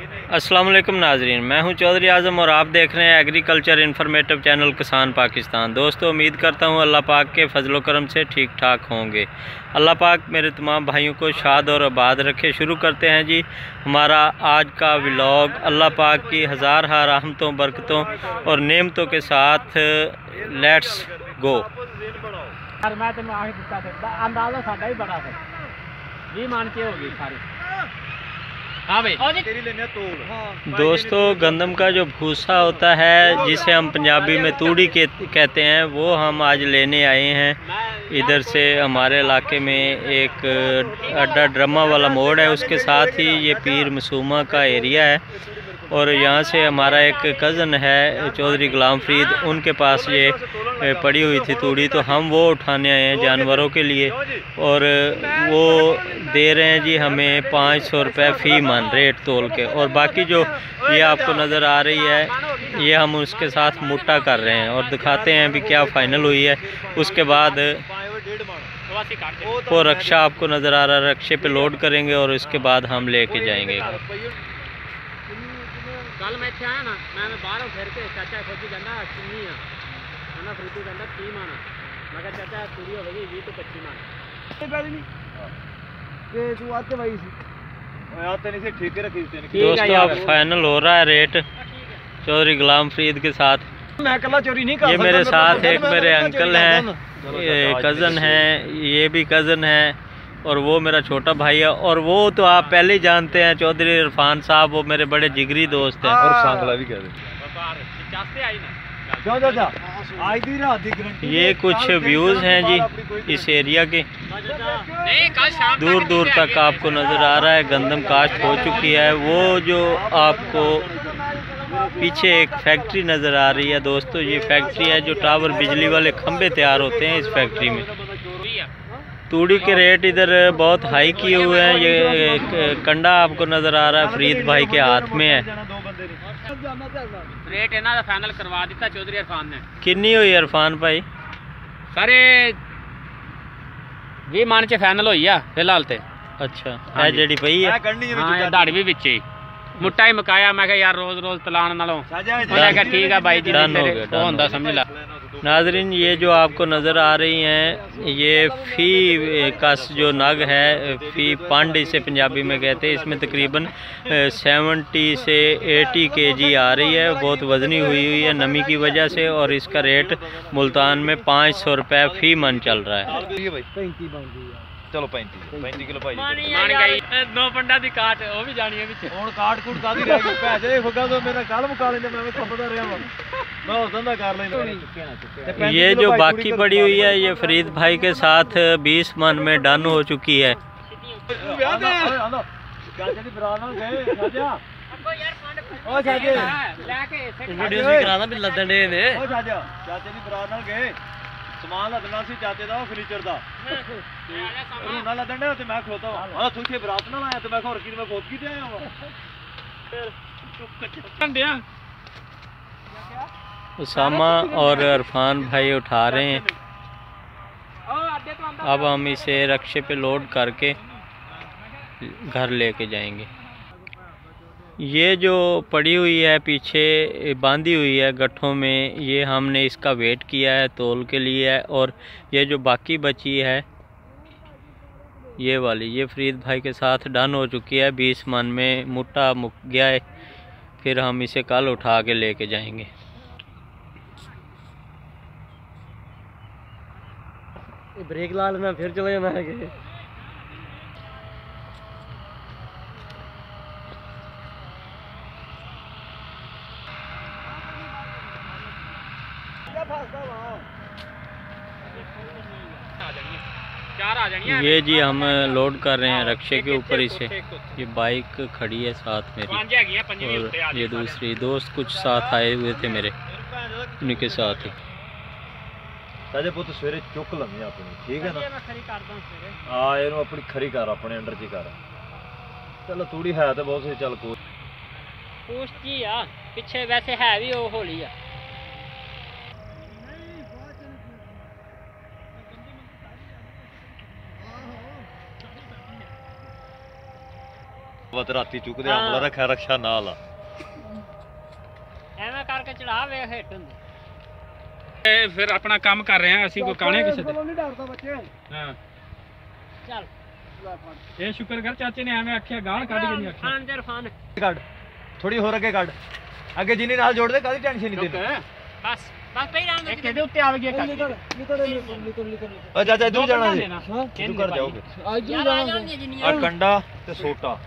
अस्सलाम वालेकुम नाजरीन, मैं हूं चौधरी आज़म और आप देख रहे हैं एग्रीकल्चर इन्फॉर्मेटिव चैनल किसान पाकिस्तान। दोस्तों, उम्मीद करता हूं अल्लाह पाक के फजलो करम से ठीक ठाक होंगे। अल्लाह पाक मेरे तमाम भाइयों को शाद और आबाद रखे। शुरू करते हैं जी हमारा आज का व्लॉग। अल्लाह पाक की हज़ार रहमतों, बरकतों और नेमतों के साथ लेट्स गो। दोस्तों, गंदम का जो भूसा होता है जिसे हम पंजाबी में तूड़ी के कहते हैं, वो हम आज लेने आए हैं। इधर से हमारे इलाके में एक अड्डा ड्रमा वाला मोड़ है, उसके साथ ही ये पीर मसूमा का एरिया है और यहाँ से हमारा एक कज़न है चौधरी गुलाम फरीद, उनके पास ये पड़ी हुई थी तूड़ी, तो हम वो उठाने आए हैं जानवरों के लिए और वो दे रहे हैं जी हमें 500 रुपये फ़ी मन रेट तोल के। और बाकी जो ये आपको नज़र आ रही है ये हम उसके साथ मुट्टा कर रहे हैं और दिखाते हैं अभी क्या फ़ाइनल हुई है। उसके बाद वो रक्षा आपको नज़र आ रहा है, रक्षे पे लोड करेंगे और उसके बाद हम लेके जाएंगे। कल मैं इतने आया ना, मैं बाहर फिर के चाचा खोजी कहना किन्नी है ना, फ्रूटी कहना 30 माना। मैं कहा चाचा पूरी हो गई 20 तो 25 माना ये तू आते भाई सी आते नहीं से ठीक है रखी थे। दोस्तों, अब फाइनल हो रहा है रेट चौधरी गुलाम फरीद के साथ। मैं कल्ला चोरी नहीं कर ये मेरे साथ एक मेरे अंकल हैं, कज़न हैं, ये भी कज़न है और वो मेरा छोटा भाई है। और वो तो आप पहले ही जानते हैं चौधरी इरफान साहब, वो मेरे बड़े जिगरी दोस्त हैं। और सांगला भी कह ये कुछ व्यूज़ हैं जी इस एरिया के, दूर दूर तक आपको नज़र आ रहा है। गंदम काश्त हो चुकी है। वो जो आपको पीछे एक फैक्ट्री नज़र आ रही है दोस्तों, ये फैक्ट्री है जो टावर बिजली वाले खंभे तैयार होते हैं इस फैक्ट्री में। तूड़ी के रेट इधर बहुत हाई किए हुए हैं। ये कंडा आपको नज़र आ रहा है फरीद भाई के हाथ में है। रेट इन्हां दा फाइनल करवा दिता चौधरी इरफान ने। किन्नी हुई इरफान भाई? सारे 20 मन च फाइनल हुई है फिलहाल ते। अच्छा, है जेडी पई है। हां, दाढ़ी भी विच ही मुट्टा ही मकाया। मैं कहा यार रोज रोज तलाण नालों उन्हें कहा ठीक है भाई जी, वो हुंदा समझ ला। नाजरीन, ये जो आपको नज़र आ रही हैं ये फ़ी कस जो नग है, फ़ी पंड इसे पंजाबी में कहते हैं, इसमें तकरीबन 70 से 80 kg आ रही है। बहुत वज़नी हुई है नमी की वजह से और इसका रेट मुल्तान में 500 रुपये फ़ी मन चल रहा है। चलो 35 किलो भाई मान गई 9 पंडा दी काट वो भी जानी है विच हुन काट कूट कादी रह गई पैसे होगा तो मेरा कल मुका लेंदे। मैं खपदा रहा मैं उस धंधा कर लेंदा। ये जो बाकी पड़ी हुई है ये फरीद भाई के साथ 20 मन में डन हो चुकी है। चाचा दी बरात नाल गए साजा ओ साजे लेके वीडियो भी कराना भी लदन दे ने ओ साजा चाचा दी बरात नाल गए समान लदना सी चाचे दा फर्नीचर दा ना लदन दे ते मैं खोता हां तू के बरात नाल आया ते मैं और की मैं खोद की ते आया हूं फिर चुप कर उसामा और इरफान भाई उठा रहे हैं। अब हम इसे रक्षे पे लोड करके घर लेके जाएंगे। ये जो पड़ी हुई है पीछे बांधी हुई है गट्ठों में, ये हमने इसका वेट किया है, तोल के लिए है। और ये जो बाकी बची है ये वाली, ये फरीद भाई के साथ डन हो चुकी है। 20 मन में मुट्टा मुक गया है। फिर हम इसे कल उठा के लेके जाएंगे। ब्रेक ला लेना फिर चले जाना है। ये जी हम लोड कर रहे हैं रक्षे के ऊपर इसे। ये बाइक खड़ी है साथ मेरी और ये दूसरी दोस्त कुछ साथ आए हुए थे मेरे, उनके साथ ही। साजे पुत सवेरे चुक लंगी अपनी, ठीक है ना? हां, ਇਹਨੂੰ अपनी खरी कर, अपने अंडर ची कर। चलो थोड़ी है तो बहुत से चल को पोस्ट जी आ पीछे वैसे है भी वो होली है। ਵਤ ਰਾਤੀ ਚੁੱਕਦੇ ਹਮਲਾ ਰੱਖਿਆ ਰਕਸ਼ਾ ਨਾਲ ਆ ਐਵੇਂ ਕਰਕੇ ਚੜਾ ਵੇਖ ਹਿੱਟ ਹੁੰਦੀ ਇਹ ਫਿਰ ਆਪਣਾ ਕੰਮ ਕਰ ਰਹੇ ਆ ਅਸੀਂ ਕੋਈ ਕਾਣੇ ਕਿਸੇ ਦੇ ਨਹੀਂ ਡਰਦਾ ਬੱਚੇ ਹਾਂ ਚੱਲ ਇਹ ਸ਼ੁਕਰ ਕਰ ਚਾਚੇ ਨੇ ਐਵੇਂ ਆਖਿਆ ਗਾਲ ਕੱਢ ਕੇ ਨਹੀਂ ਆਖਿਆ ਖਾਨ ਦੇ ਰਫਾਨ ਕੱਢ ਥੋੜੀ ਹੋਰ ਅੱਗੇ ਕੱਢ ਅੱਗੇ ਜਿੰਨੀ ਨਾਲ ਜੋੜ ਦੇ ਕਾਹਦੀ ਟੈਨਸ਼ਨ ਨਹੀਂ ਤੈਨੂੰ ਬਸ ਪਈ ਰਹਿਣ ਦੇ ਕਿਹਦੇ ਉੱਤੇ ਆ ਗਿਆ ਨਿਕਲ ਓ ਚਾਚਾ ਇਧਰ ਜਾਣਾ ਜੀ ਹਾਂ ਤੂੰ ਕਰ ਜਾਓਗੇ ਅੱਜ ਹੀ ਜਾਣਾ ਆ ਕੰਡਾ ਤੇ ਸੋਟਾ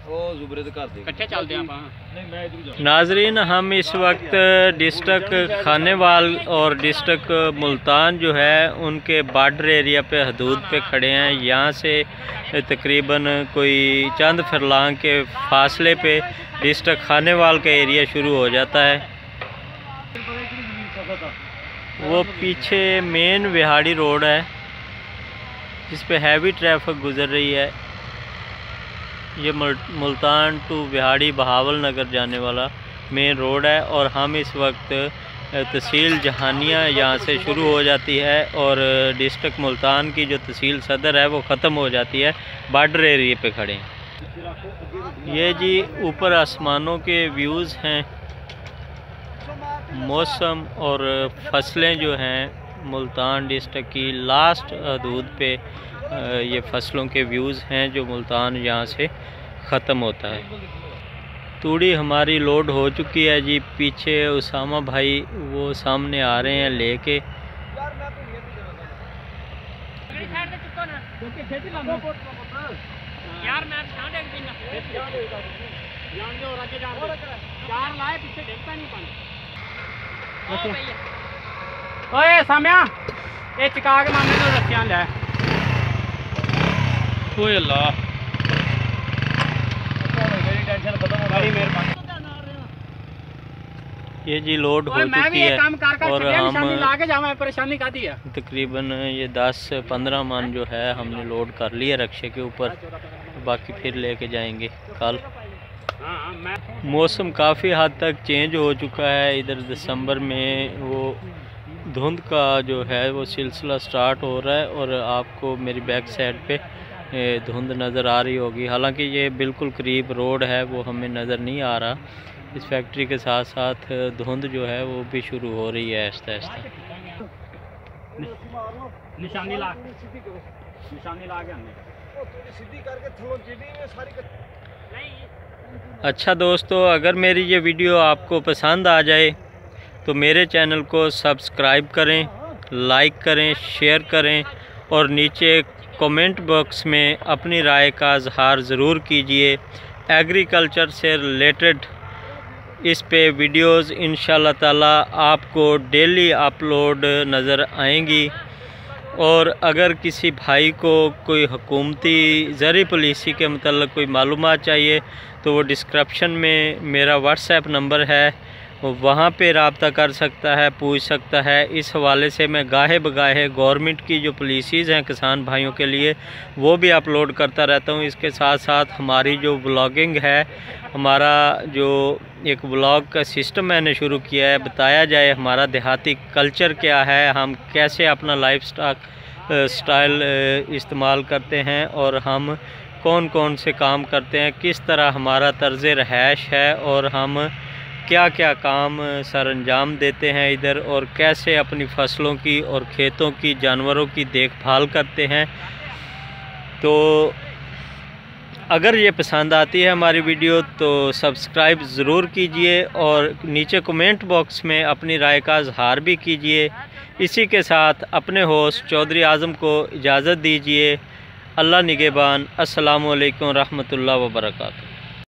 ਉਹ ਜ਼ੁਬਰੇ ਦੇ ਘਰ ਦੇ ਇਕੱਠੇ ਚੱਲਦੇ ਆਪਾਂ ਨਹੀਂ ਮੈਂ ਇਧਰ ਜਾऊं। नाजरीन, हम इस वक्त डिस्ट्रिक्ट खानेवाल और डिस्ट्रिक्ट मुल्तान जो है उनके बॉर्डर एरिया पे हदूद पे खड़े हैं। यहाँ से तकरीबन कोई चंद फरलांग के फासले पे डिस्ट्रिक्ट खानेवाल का एरिया शुरू हो जाता है। वो पीछे मेन विहाड़ी रोड है जिस पे हैवी ट्रैफिक गुज़र रही है। ये मुल्तान टू विहाड़ी बहावल नगर जाने वाला मेन रोड है और हम इस वक्त तहसील जहानिया यहाँ से शुरू हो जाती है और डिस्ट्रिक्ट मुल्तान की जो तहसील सदर है वो ख़त्म हो जाती है। बॉर्डर एरिया पे खड़े हैं। ये जी ऊपर आसमानों के व्यूज़ हैं। मौसम और फसलें जो हैं मुल्तान डिस्ट्रिक्ट की लास्ट हदूद पे ये फसलों के व्यूज़ हैं जो मुल्तान यहाँ से ख़त्म होता है। तूड़ी हमारी लोड हो चुकी है जी। पीछे उसामा भाई वो सामने आ रहे हैं लेके। यार मैं ओए साम्या ये चका के मामे को रस्सियां ले ਓਏ ਅੱਲਾ ये जी लोड हो चुकी है और हम परेशानी का दी है तकरीबन ये 10-15 मन जो है हमने लोड कर लिया रक्शे के ऊपर। बाकी फिर लेके जाएंगे कल। मौसम काफ़ी हद तक चेंज हो चुका है। इधर दिसंबर में वो धुंध का जो है वो सिलसिला स्टार्ट हो रहा है और आपको मेरी बैक साइड पे धुंध नज़र आ रही होगी। हालांकि ये बिल्कुल करीब रोड है वो हमें नज़र नहीं आ रहा। इस फैक्ट्री के साथ साथ धुंध जो है वो भी शुरू हो रही है आहिस्ता आहिस्ता। निशानी ला के अच्छा दोस्तों, अगर मेरी ये वीडियो आपको पसंद आ जाए तो मेरे चैनल को सब्सक्राइब करें, लाइक करें, शेयर करें और नीचे कमेंट बॉक्स में अपनी राय का इजहार ज़रूर कीजिए। एग्रीकल्चर से रिलेटेड इस पे वीडियोज़ इंशाल्लाह ताला आपको डेली अपलोड नज़र आएंगी। और अगर किसी भाई को कोई हुकूमती ज़री पॉलिसी के मतलब कोई मालूमात चाहिए तो वो डिस्क्रिप्शन में मेरा व्हाट्सएप नंबर है, वहाँ पे रब्ता कर सकता है, पूछ सकता है। इस हवाले से मैं गाहे बगाहे गवर्नमेंट की जो पॉलिसीज़ हैं किसान भाइयों के लिए वो भी अपलोड करता रहता हूँ। इसके साथ साथ हमारी जो व्लॉगिंग है, हमारा जो एक व्लॉग का सिस्टम मैंने शुरू किया है, बताया जाए हमारा देहाती कल्चर क्या है, हम कैसे अपना लाइफ स्टाइल इस्तेमाल करते हैं और हम कौन कौन से काम करते हैं, किस तरह हमारा तर्ज़ रहाइश है और हम क्या क्या काम सर अंजाम देते हैं इधर और कैसे अपनी फसलों की और खेतों की जानवरों की देखभाल करते हैं। तो अगर ये पसंद आती है हमारी वीडियो तो सब्सक्राइब ज़रूर कीजिए और नीचे कमेंट बॉक्स में अपनी राय का इजहार भी कीजिए। इसी के साथ अपने होस्ट चौधरी आज़म को इजाज़त दीजिए। अल्लाह निगहबान। अस्सलामु अलैकुम रहमतुल्लाह व बरकातुहू।